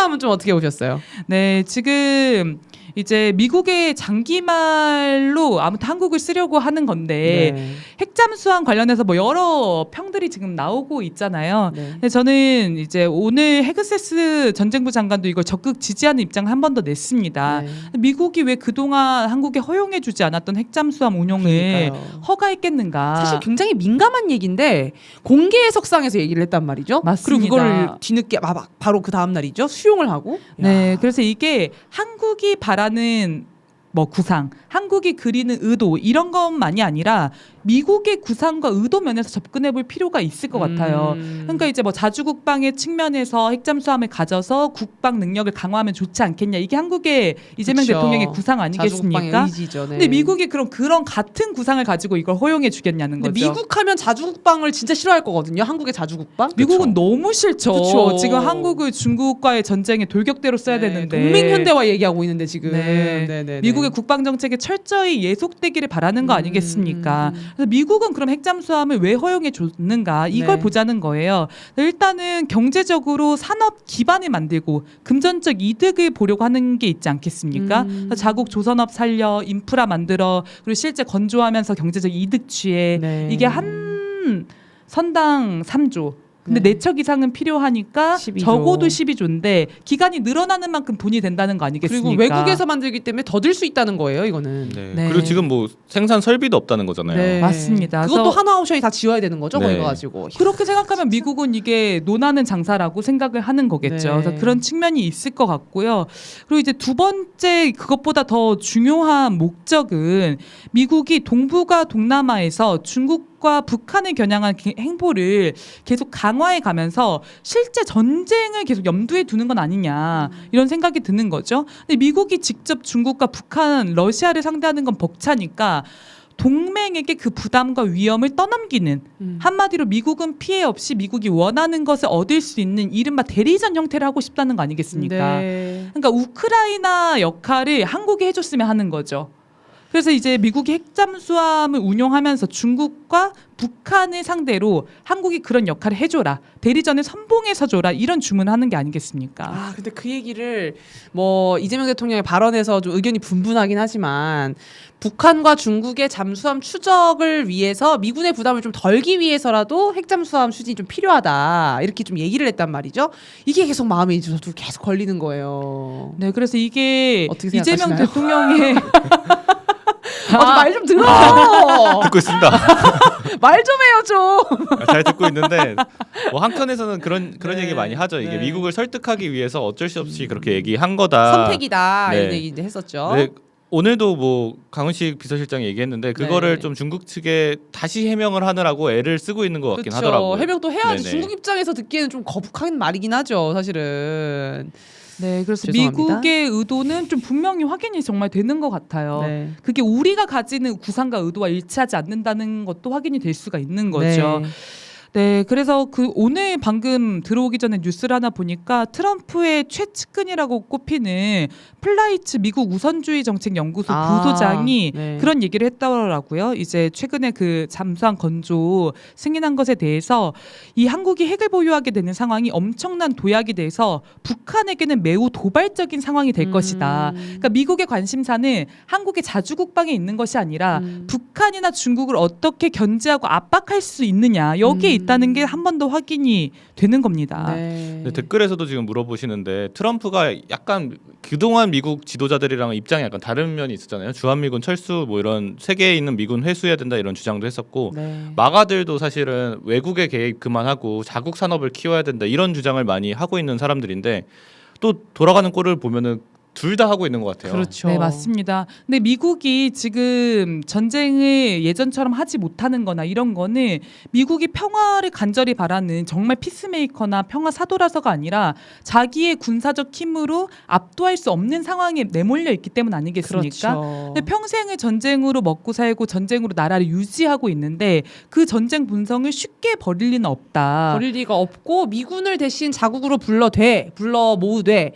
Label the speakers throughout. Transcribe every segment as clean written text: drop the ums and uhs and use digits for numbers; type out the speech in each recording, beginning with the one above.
Speaker 1: 핵잠수함은 좀 어떻게 보셨어요?
Speaker 2: 네, 지금 이제 미국의 장기말로 아무튼 한국을 쓰려고 하는 건데
Speaker 1: 네.
Speaker 2: 핵잠수함 관련해서 뭐 여러 평들이 지금 나오고 있잖아요.
Speaker 1: 네.
Speaker 2: 근데 저는 이제 오늘 헤그세스 전쟁부 장관도 이걸 적극 지지하는 입장을 한 번 더 냈습니다.
Speaker 1: 네.
Speaker 2: 미국이 왜 그동안 한국에 허용해주지 않았던 핵잠수함 운용을
Speaker 1: 그러니까요.
Speaker 2: 허가했겠는가?
Speaker 1: 사실 굉장히 민감한 얘기인데 공개 해석상에서 얘기를 했단 말이죠.
Speaker 2: 맞습니다.
Speaker 1: 그리고 이거를 뒤늦게 바로 그 다음 날이죠. 수용을 하고.
Speaker 2: 네,
Speaker 1: 야.
Speaker 2: 그래서 이게 한국이 바라는 뭐 구상, 한국이 그리는 의도 이런 것만이 아니라 미국의 구상과 의도 면에서 접근해 볼 필요가 있을 것 같아요. 그러니까 이제 뭐 자주국방의 측면에서 핵잠수함을 가져서 국방 능력을 강화하면 좋지 않겠냐. 이게 한국의 이재명
Speaker 1: 그쵸.
Speaker 2: 대통령의 구상 아니겠습니까?
Speaker 1: 자주국방의 의지죠. 네.
Speaker 2: 근데 미국이 그런 같은 구상을 가지고 이걸 허용해 주겠냐는
Speaker 1: 근데
Speaker 2: 거죠.
Speaker 1: 미국 하면 자주국방을 진짜 싫어할 거거든요. 한국의 자주국방.
Speaker 2: 미국은 너무 싫죠.
Speaker 1: 그쵸.
Speaker 2: 지금 한국을 중국과의 전쟁에 돌격대로 써야
Speaker 1: 네,
Speaker 2: 되는데
Speaker 1: 동맹현대화 얘기하고 있는데 지금.
Speaker 2: 네.
Speaker 1: 네.
Speaker 2: 미국의 국방 정책에 철저히 예속되기를 바라는 거 아니겠습니까? 그래서 미국은 그럼 핵잠수함을 왜 허용해 줬는가 이걸
Speaker 1: 네.
Speaker 2: 보자는 거예요. 일단은 경제적으로 산업 기반을 만들고 금전적 이득을 보려고 하는 게 있지 않겠습니까? 그래서 자국 조선업 살려 인프라 만들어 그리고 실제 건조하면서 경제적 이득 취해
Speaker 1: 네.
Speaker 2: 이게 한 선당 3조. 근데
Speaker 1: 네.
Speaker 2: 4척 이상은 필요하니까
Speaker 1: 12조.
Speaker 2: 적어도 12조인데 기간이 늘어나는 만큼 돈이 된다는 거 아니겠습니까?
Speaker 1: 그리고 외국에서 만들기 때문에 더 들 수 있다는 거예요. 이거는.
Speaker 3: 네.
Speaker 2: 네.
Speaker 3: 그리고 지금 뭐 생산 설비도 없다는 거잖아요.
Speaker 1: 네.
Speaker 2: 맞습니다.
Speaker 1: 그것도
Speaker 2: 그래서
Speaker 1: 하나 옵션이 다 지워야 되는 거죠.
Speaker 3: 네.
Speaker 1: 그거 가지고.
Speaker 2: 그렇게 생각하면 미국은 이게 논하는 장사라고 생각을 하는 거겠죠.
Speaker 1: 네.
Speaker 2: 그래서 그런 측면이 있을 것 같고요. 그리고 이제 두 번째 그것보다 더 중요한 목적은 미국이 동북아 동남아에서 중국과 북한을 겨냥한 행보를 계속 강화해 가면서 실제 전쟁을 계속 염두에 두는 건 아니냐 이런 생각이 드는 거죠. 근데 미국이 직접 중국과 북한, 러시아를 상대하는 건 벅차니까 동맹에게 그 부담과 위험을 떠넘기는 한마디로 미국은 피해 없이 미국이 원하는 것을 얻을 수 있는 이른바 대리전 형태를 하고 싶다는 거 아니겠습니까?
Speaker 1: 네.
Speaker 2: 그러니까 우크라이나 역할을 한국이 해줬으면 하는 거죠. 그래서 이제 미국이 핵잠수함을 운용하면서 중국과 북한을 상대로 한국이 그런 역할을 해줘라. 대리전에 선봉해서 줘라. 이런 주문을 하는 게 아니겠습니까?
Speaker 1: 아 근데 그 얘기를 뭐 이재명 대통령의 발언에서 좀 의견이 분분하긴 하지만 북한과 중국의 잠수함 추적을 위해서 미군의 부담을 좀 덜기 위해서라도 핵잠수함 추진이 좀 필요하다 이렇게 좀 얘기를 했단 말이죠. 이게 계속 마음에 저도 계속 걸리는 거예요.
Speaker 2: 네, 그래서 이게
Speaker 1: 어떻게
Speaker 2: 이재명
Speaker 1: 생각하시나요?
Speaker 2: 대통령의
Speaker 1: 말 좀 들어.
Speaker 3: 듣고 있습니다.
Speaker 1: 말 좀 해요 좀.
Speaker 3: 잘 듣고 있는데 뭐 한편에서는 그런
Speaker 1: 네.
Speaker 3: 얘기 많이 하죠. 이게
Speaker 1: 네.
Speaker 3: 미국을 설득하기 위해서 어쩔 수 없이 그렇게 얘기한 거다.
Speaker 1: 선택이다
Speaker 3: 네.
Speaker 1: 이런 얘기 이제 했었죠.
Speaker 3: 네, 오늘도 뭐 강훈식 비서실장이 얘기했는데 그거를
Speaker 1: 네.
Speaker 3: 좀 중국 측에 다시 해명을 하느라고 애를 쓰고 있는 것 같긴
Speaker 1: 그쵸.
Speaker 3: 하더라고요.
Speaker 1: 해명도 해야지.
Speaker 3: 네네.
Speaker 1: 중국 입장에서 듣기에는 좀 거북한 말이긴 하죠 사실은.
Speaker 2: 네, 그래서
Speaker 1: 죄송합니다.
Speaker 2: 미국의 의도는 좀 분명히 확인이 정말 되는 것 같아요.
Speaker 1: 네.
Speaker 2: 그게 우리가 가지는 구상과 의도와 일치하지 않는다는 것도 확인이 될 수가 있는 거죠.
Speaker 1: 네.
Speaker 2: 네, 그래서 그 오늘 방금 들어오기 전에 뉴스를 하나 보니까 트럼프의 최측근이라고 꼽히는 플라이츠 미국 우선주의 정책 연구소 부소장이
Speaker 1: 네.
Speaker 2: 그런 얘기를 했더라고요. 이제 최근에 그 잠수함 건조 승인한 것에 대해서 이 한국이 핵을 보유하게 되는 상황이 엄청난 도약이 돼서 북한에게는 매우 도발적인 상황이 될 것이다. 그러니까 미국의 관심사는 한국의 자주국방에 있는 것이 아니라 북한이나 중국을 어떻게 견제하고 압박할 수 있느냐 여기에 있다는 게 한 번 더 확인이 되는 겁니다.
Speaker 1: 네.
Speaker 3: 네, 댓글에서도 지금 물어보시는데 트럼프가 약간 그동안 미국 지도자들이랑 입장이 약간 다른 면이 있었잖아요. 주한미군 철수 뭐 이런 세계에 있는 미군 회수해야 된다 이런 주장도 했었고
Speaker 1: 네.
Speaker 3: 마가들도 사실은 외국의 개입 그만하고 자국 산업을 키워야 된다 이런 주장을 많이 하고 있는 사람들인데 또 돌아가는 꼴을 보면은 둘 다 하고 있는 것 같아요.
Speaker 1: 그렇죠.
Speaker 2: 네, 맞습니다. 근데 미국이 지금 전쟁을 예전처럼 하지 못하는 거나 이런 거는 미국이 평화를 간절히 바라는 정말 피스메이커나 평화 사도라서가 아니라 자기의 군사적 힘으로 압도할 수 없는 상황에 내몰려 있기 때문 아니겠습니까?
Speaker 1: 그렇죠.
Speaker 2: 근데 평생을 전쟁으로 먹고 살고 전쟁으로 나라를 유지하고 있는데 그 전쟁 분성을 쉽게 버릴 리는 없다.
Speaker 1: 버릴 리가 없고 미군을 대신 자국으로 불러 모으되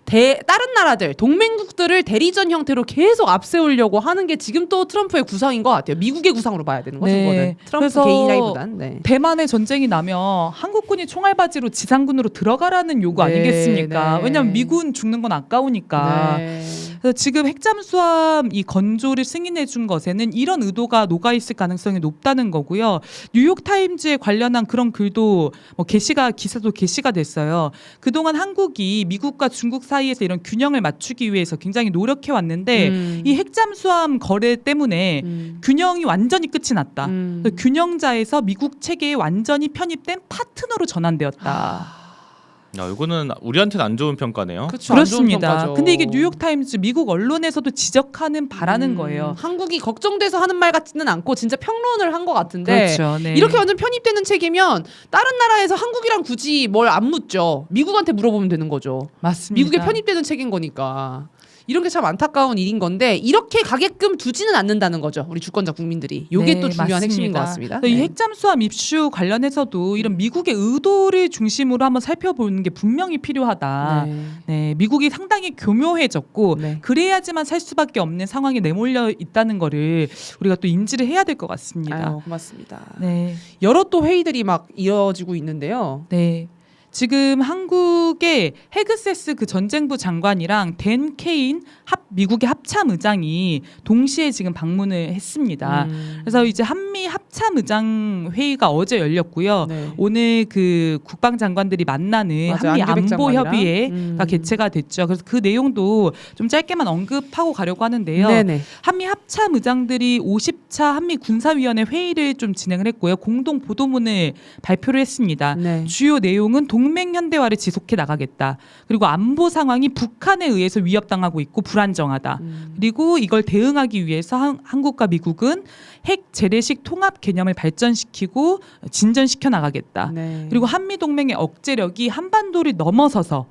Speaker 1: 다른 나라들 동맹국들을 대리전 형태로 계속 앞세우려고 하는 게 지금 또 트럼프의 구상인 것 같아요. 미국의 구상으로 봐야 되는 거죠.
Speaker 2: 네.
Speaker 1: 이거는 트럼프
Speaker 2: 그래서
Speaker 1: 개인이라기보단. 네.
Speaker 2: 대만의 전쟁이 나면 한국군이 총알바지로 지상군으로 들어가라는 요구
Speaker 1: 네,
Speaker 2: 아니겠습니까?
Speaker 1: 네.
Speaker 2: 왜냐하면 미군 죽는 건 아까우니까.
Speaker 1: 네.
Speaker 2: 그래서 지금 핵잠수함 이 건조를 승인해 준 것에는 이런 의도가 녹아 있을 가능성이 높다는 거고요. 뉴욕 타임즈에 관련한 그런 글도 뭐 기사도 게시가 됐어요. 그동안 한국이 미국과 중국 사이에서 이런 균형을 맞추기 위해서 굉장히 노력해 왔는데 이 핵잠수함 거래 때문에 균형이 완전히 끝이 났다. 그래서 균형자에서 미국 체계에 완전히 편입된 파트너로 전환되었다.
Speaker 3: 이거는 우리한테는 안 좋은 평가네요.
Speaker 1: 그렇죠. 안 좋은
Speaker 2: 그렇습니다.
Speaker 1: 평가죠.
Speaker 2: 근데 이게 뉴욕 타임즈 미국 언론에서도 지적하는 바라는 거예요.
Speaker 1: 한국이 걱정돼서 하는 말 같지는 않고 진짜 평론을 한 것 같은데
Speaker 2: 그렇죠. 네.
Speaker 1: 이렇게 완전 편입되는 체계면 다른 나라에서 한국이랑 굳이 뭘 안 묻죠. 미국한테 물어보면 되는 거죠.
Speaker 2: 맞습니다.
Speaker 1: 미국에 편입되는 체계인 거니까. 이런 게 참 안타까운 일인 건데 이렇게 가게끔 두지는 않는다는 거죠. 우리 주권자 국민들이. 이게
Speaker 2: 네,
Speaker 1: 또 중요한
Speaker 2: 맞습니다.
Speaker 1: 핵심인 것 같습니다.
Speaker 2: 이
Speaker 1: 네.
Speaker 2: 핵잠수함 입수 관련해서도 이런 미국의 의도를 중심으로 한번 살펴보는 게 분명히 필요하다.
Speaker 1: 네.
Speaker 2: 네, 미국이 상당히 교묘해졌고
Speaker 1: 네.
Speaker 2: 그래야지만 살 수밖에 없는 상황에 내몰려 있다는 거를 우리가 또 인지를 해야 될 것 같습니다.
Speaker 1: 아유, 고맙습니다.
Speaker 2: 네,
Speaker 1: 여러 또 회의들이 막 이어지고 있는데요.
Speaker 2: 네. 지금 한국의 헤그세스 그 전쟁부 장관이랑 댄 케인 미국의 합참의장이 동시에 지금 방문을 했습니다. 그래서 이제 한미 합참의장 회의가 어제 열렸고요.
Speaker 1: 네.
Speaker 2: 오늘 그 국방장관들이 만나는
Speaker 1: 맞아요.
Speaker 2: 한미
Speaker 1: 안규백
Speaker 2: 안보
Speaker 1: 장관이랑.
Speaker 2: 협의회가 개최가 됐죠. 그래서 그 내용도 좀 짧게만 언급하고 가려고 하는데요.
Speaker 1: 네네.
Speaker 2: 한미 합참의장들이 50차 한미 군사위원회 회의를 좀 진행을 했고요. 공동 보도문을 발표를 했습니다.
Speaker 1: 네.
Speaker 2: 주요 내용은 동맹 현대화를 지속해 나가겠다. 그리고 안보 상황이 북한에 의해서 위협당하고 있고 불안정하다. 그리고 이걸 대응하기 위해서 한국과 미국은 핵 재래식 통합 개념을 발전시키고 진전시켜 나가겠다.
Speaker 1: 네.
Speaker 2: 그리고 한미 동맹의 억제력이 한반도를 넘어서서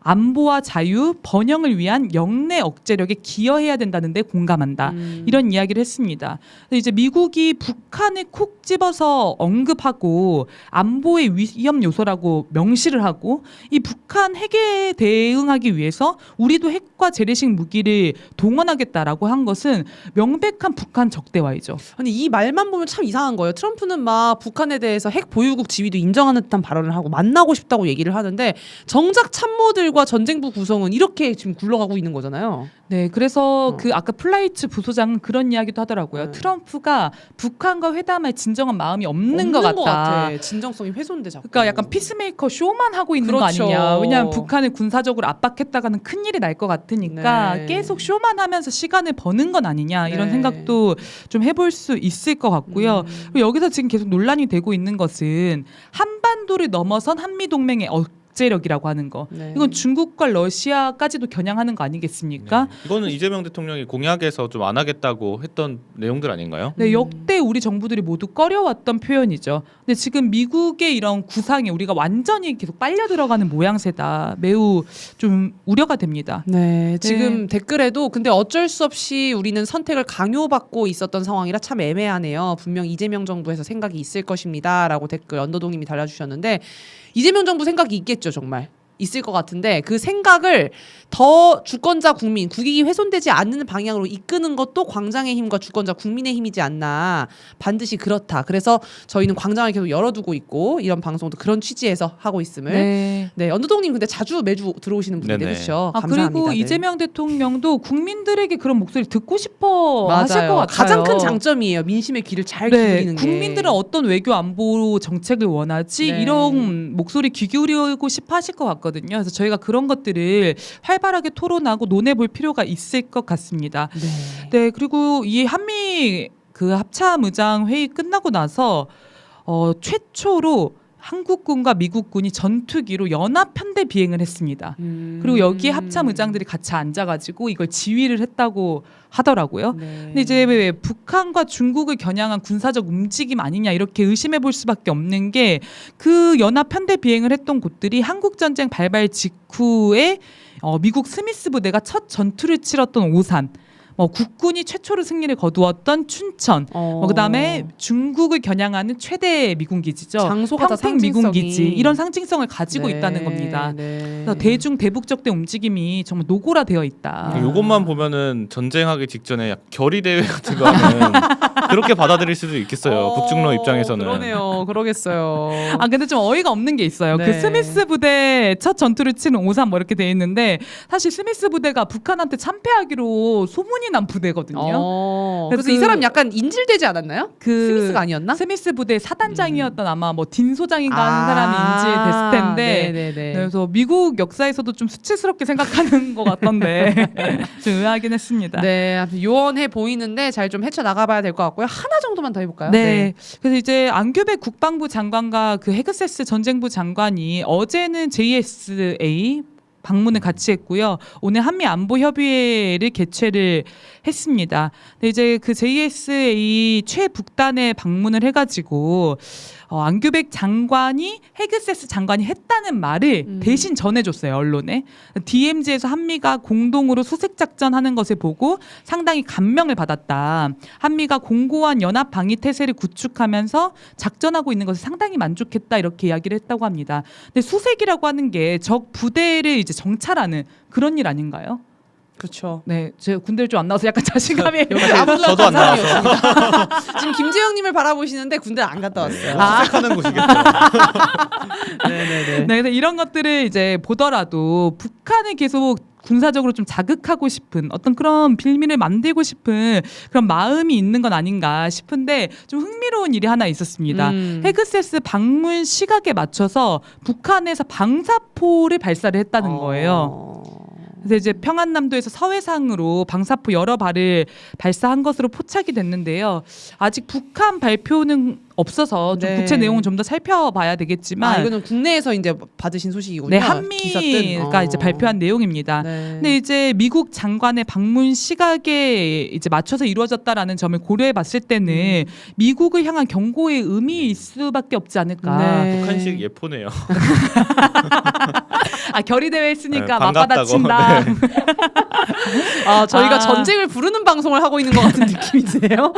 Speaker 2: 안보와 자유, 번영을 위한 영내 억제력에 기여해야 된다는데 공감한다. 이런 이야기를 했습니다. 이제 미국이 북한을 콕 집어서 언급하고 안보의 위험 요소라고 명시를 하고 이 북한 핵에 대응하기 위해서 우리도 핵과 재래식 무기를 동원하겠다라고 한 것은 명백한 북한 적대화이죠.
Speaker 1: 아니 이 말만 보면 참 이상한 거예요. 트럼프는 막 북한에 대해서 핵 보유국 지위도 인정하는 듯한 발언을 하고 만나고 싶다고 얘기를 하는데 정작 참모들과 전쟁부 구성은 이렇게 지금 굴러가고 있는 거잖아요.
Speaker 2: 네, 그래서 그 아까 플라이츠 부소장은 그런 이야기도 하더라고요. 트럼프가 북한과 회담할 진정한 마음이 없는 것 같다.
Speaker 1: 진정성이 훼손돼 자꾸.
Speaker 2: 그러니까 약간 피스메이커 쇼만 하고 있는 거
Speaker 1: 그렇죠.
Speaker 2: 아니냐. 왜냐하면 북한을 군사적으로 압박했다가는 큰일이 날 것 같으니까
Speaker 1: 네.
Speaker 2: 계속 쇼만 하면서 시간을 버는 건 아니냐. 이런
Speaker 1: 네.
Speaker 2: 생각도 좀 해볼 수 있을 것 같고요. 그리고 여기서 지금 계속 논란이 되고 있는 것은 한반도를 넘어선 한미동맹의 억제력이라고 하는 거.
Speaker 1: 네.
Speaker 2: 이건 중국과 러시아까지도 겨냥하는 거 아니겠습니까?
Speaker 3: 이거는 이재명 대통령이 공약에서 좀 안 하겠다고 했던 내용들 아닌가요?
Speaker 2: 네, 역대 우리 정부들이 모두 꺼려왔던 표현이죠. 근데 지금 미국의 이런 구상에 우리가 완전히 계속 빨려 들어가는 모양새다. 매우 좀 우려가 됩니다.
Speaker 1: 네, 지금 댓글에도 근데 어쩔 수 없이 우리는 선택을 강요받고 있었던 상황이라 참 애매하네요. 분명 이재명 정부에서 생각이 있을 것입니다라고 댓글 언더동님이 달아주셨는데 이재명 정부 생각이 있겠죠, 정말. 있을 것 같은데 그 생각을 더 주권자 국민, 국익이 훼손되지 않는 방향으로 이끄는 것도 광장의 힘과 주권자 국민의 힘이지 않나. 반드시 그렇다. 그래서 저희는 광장을 계속 열어두고 있고 이런 방송도 그런 취지에서 하고 있음을. 네, 언더동님 근데 매주 들어오시는 분인데
Speaker 3: 네네.
Speaker 1: 그렇죠.
Speaker 2: 아,
Speaker 1: 감사합니다.
Speaker 2: 그리고
Speaker 1: 네.
Speaker 2: 이재명 대통령도 국민들에게 그런 목소리 듣고 싶어 하실 것 같아요.
Speaker 1: 가장 큰 장점이에요. 민심의 귀를 잘
Speaker 2: 네,
Speaker 1: 기울이는 게.
Speaker 2: 국민들은 어떤 외교 안보 정책을 원하지
Speaker 1: 네.
Speaker 2: 이런 목소리 귀 기울이고 싶어 하실 것 같거든요. 그래서 저희가 그런 것들을 활발하게 토론하고 논해볼 필요가 있을 것 같습니다. 네, 그리고 이 한미 그 합참의장 회의 끝나고 나서 최초로 한국군과 미국군이 전투기로 연합 편대 비행을 했습니다. 그리고 여기에 합참의장들이 같이 앉아가지고 이걸 지휘를 했다고 하더라고요.
Speaker 1: 네.
Speaker 2: 근데 이제 왜 북한과 중국을 겨냥한 군사적 움직임 아니냐 이렇게 의심해 볼 수밖에 없는 게 그 연합 편대 비행을 했던 곳들이 한국 전쟁 발발 직후에 미국 스미스 부대가 첫 전투를 치렀던 오산. 국군이 최초로 승리를 거두었던 춘천, 그다음에 중국을 겨냥하는 최대 미군 기지죠.
Speaker 1: 장소가 다
Speaker 2: 평택 미군
Speaker 1: 상징성이.
Speaker 2: 기지 이런 상징성을 가지고
Speaker 1: 네,
Speaker 2: 있다는 겁니다.
Speaker 1: 네.
Speaker 2: 그래서 대중 대북적대 움직임이 정말 노골화되어 있다.
Speaker 3: 요것만 보면은 전쟁하기 직전에 약 결의 대회 같은 거 하면 그렇게 받아들일 수도 있겠어요. 북중로 입장에서는.
Speaker 1: 그러네요. 그러겠어요.
Speaker 2: 아 근데 좀 어이가 없는 게 있어요.
Speaker 1: 네.
Speaker 2: 그 스미스 부대 첫 전투를 치는 5.3 뭐 이렇게 돼 있는데 사실 스미스 부대가 북한한테 참패하기로 소문이 난 부대거든요.
Speaker 1: 그래서 이 사람 약간 인질되지 않았나요?
Speaker 2: 그
Speaker 1: 스미스가 아니었나?
Speaker 2: 스미스 부대 사단장이었던 아마 뭐 딘 소장인가 하는 사람이 인지됐을 텐데
Speaker 1: 네네네.
Speaker 2: 그래서 미국 역사에서도 좀 수치스럽게 생각하는 것 같던데 좀 의아하긴 했습니다.
Speaker 1: 네, 아무튼 요원해 보이는데 잘 좀 헤쳐 나가봐야 될 것 같고요. 하나 정도만 더 해볼까요?
Speaker 2: 네. 그래서 이제 안규백 국방부 장관과 그 헤그세스 전쟁부 장관이 어제는 JSA 방문을 같이 했고요. 오늘 한미 안보 협의회를 개최를 했습니다. 근데 이제 그 JSA 최북단에 방문을 해가지고 안규백 장관이 헤그세스 장관이 했다는 말을 대신 전해줬어요, 언론에. DMZ에서 한미가 공동으로 수색 작전하는 것을 보고 상당히 감명을 받았다. 한미가 공고한 연합 방위 태세를 구축하면서 작전하고 있는 것을 상당히 만족했다 이렇게 이야기를 했다고 합니다. 근데 수색이라고 하는 게 적 부대를 이제 정찰하는 그런 일 아닌가요?
Speaker 1: 그렇죠.
Speaker 2: 네, 제가 군대를 좀 안 나와서 약간 자신감이
Speaker 1: 아무도
Speaker 3: 저도 안 나와서.
Speaker 1: 지금 김재영님을 바라보시는데 군대를 안 갔다 왔어요.
Speaker 3: 수색하는 곳이겠죠.
Speaker 1: 네네네.
Speaker 2: 네, 그래서 이런 것들을 이제 보더라도 북한을 계속 군사적으로 좀 자극하고 싶은 어떤 그런 빌미를 만들고 싶은 그런 마음이 있는 건 아닌가 싶은데 좀 흥미로운 일이 하나 있었습니다. 헤그세스 방문 시각에 맞춰서 북한에서 방사포를 발사를 했다는 거예요. 그래서 이제 평안남도에서 서해상으로 방사포 여러 발을 발사한 것으로 포착이 됐는데요. 아직 북한 발표는 없어서 좀
Speaker 1: 네.
Speaker 2: 구체 내용은 좀 더 살펴봐야 되겠지만
Speaker 1: 이거는 국내에서 이제 받으신 소식이군요.
Speaker 2: 네,
Speaker 1: 기사 뜬.
Speaker 2: 한미가 이제 발표한 내용입니다.
Speaker 1: 네.
Speaker 2: 근데 이제 미국 장관의 방문 시각에 이제 맞춰서 이루어졌다라는 점을 고려해 봤을 때는 미국을 향한 경고의 의미일 수밖에 없지 않을까.
Speaker 1: 네.
Speaker 3: 북한식 예포네요.
Speaker 2: 아, 결의 대회 했으니까
Speaker 3: 네, 반갑다고.
Speaker 2: 맞받아친다.
Speaker 3: 네.
Speaker 1: 저희가
Speaker 2: 아.
Speaker 1: 전쟁을 부르는 방송을 하고 있는 것 같은 느낌이세요?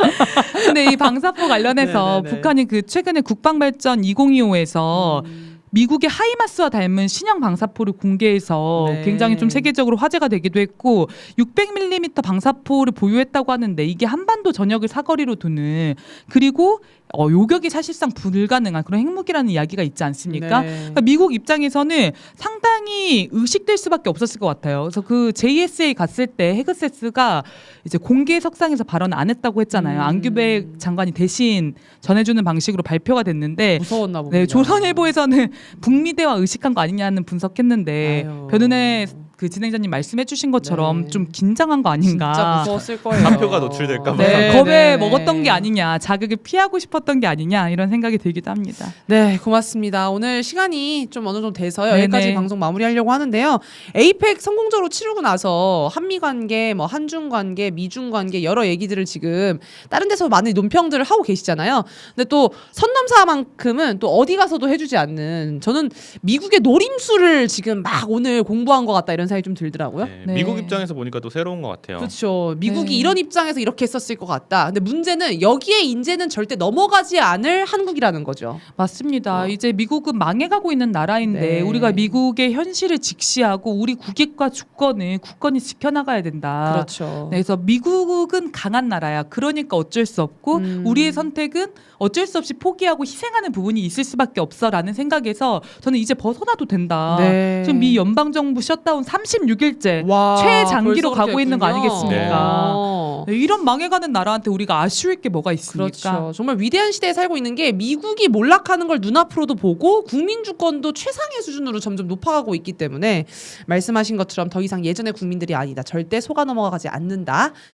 Speaker 2: 근데 이 방사포 관련해서
Speaker 1: 네네네.
Speaker 2: 북한이 그 최근에 국방발전 2025에서 미국의 하이마스와 닮은 신형 방사포를 공개해서
Speaker 1: 네.
Speaker 2: 굉장히 좀 세계적으로 화제가 되기도 했고 600mm 방사포를 보유했다고 하는데 이게 한반도 전역을 사거리로 두는 그리고 요격이 사실상 불가능한 그런 핵무기라는 이야기가 있지 않습니까?
Speaker 1: 네.
Speaker 2: 그러니까 미국 입장에서는 상당히 의식될 수밖에 없었을 것 같아요. 그래서 그 JSA 갔을 때 헤그세스가 이제 공개 석상에서 발언 안 했다고 했잖아요. 안규백 장관이 대신 전해주는 방식으로 발표가 됐는데
Speaker 1: 무서웠나 봅니다.
Speaker 2: 네, 조선일보에서는 북미대화 의식한 거 아니냐는 분석했는데
Speaker 1: 아유.
Speaker 2: 변은혜 그 진행자님 말씀해주신 것처럼
Speaker 1: 네.
Speaker 2: 좀 긴장한 거 아닌가.
Speaker 1: 진짜 무서웠을 거예요.
Speaker 3: 사표가 노출될까 봐.
Speaker 2: 네,
Speaker 1: 네,
Speaker 2: 겁에
Speaker 1: 네,
Speaker 2: 먹었던
Speaker 1: 네.
Speaker 2: 게 아니냐, 자극을 피하고 싶었던 게 아니냐 이런 생각이 들기도 합니다.
Speaker 1: 네, 고맙습니다. 오늘 시간이 좀 어느 정도 돼서요.
Speaker 2: 네네.
Speaker 1: 여기까지 방송 마무리하려고 하는데요. 에이펙 성공적으로 치르고 나서 한미 관계, 뭐 한중 관계, 미중 관계 여러 얘기들을 지금 다른 데서 많은 논평들을 하고 계시잖아요. 근데 또 선넘사만큼은 또 어디 가서도 해주지 않는 저는 미국의 노림수를 지금 막 오늘 공부한 것 같다 이런 생각이 좀 들더라고요.
Speaker 3: 네,
Speaker 2: 네.
Speaker 3: 미국 입장에서 보니까 또 새로운 것 같아요.
Speaker 1: 그렇죠. 미국이
Speaker 2: 네.
Speaker 1: 이런 입장에서 이렇게 했었을 것 같다. 근데 문제는 여기에 이제는 절대 넘어가지 않을 한국이라는 거죠.
Speaker 2: 맞습니다. 이제 미국은 망해가고 있는 나라인데
Speaker 1: 네.
Speaker 2: 우리가 미국의 현실을 직시하고 우리 국익과 주권을 굳건히 지켜나가야 된다.
Speaker 1: 그렇죠.
Speaker 2: 네, 그래서 미국은 강한 나라야. 그러니까 어쩔 수 없고 우리의 선택은 어쩔 수 없이 포기하고 희생하는 부분이 있을 수밖에 없어라는 생각에서 저는 이제 벗어나도 된다.
Speaker 1: 네.
Speaker 2: 지금 미 연방정부 셧다운 36일째
Speaker 1: 와,
Speaker 2: 최장기로
Speaker 1: 벌써
Speaker 2: 가고 있는 거
Speaker 1: 그렇게
Speaker 2: 아니겠습니까?
Speaker 1: 했군요.
Speaker 2: 네, 이런 망해가는 나라한테 우리가 아쉬울 게 뭐가 있습니까?
Speaker 1: 그렇죠. 정말 위대한 시대에 살고 있는 게 미국이 몰락하는 걸 눈앞으로도 보고 국민 주권도 최상의 수준으로 점점 높아가고 있기 때문에 말씀하신 것처럼 더 이상 예전의 국민들이 아니다. 절대 속아 넘어가지 않는다.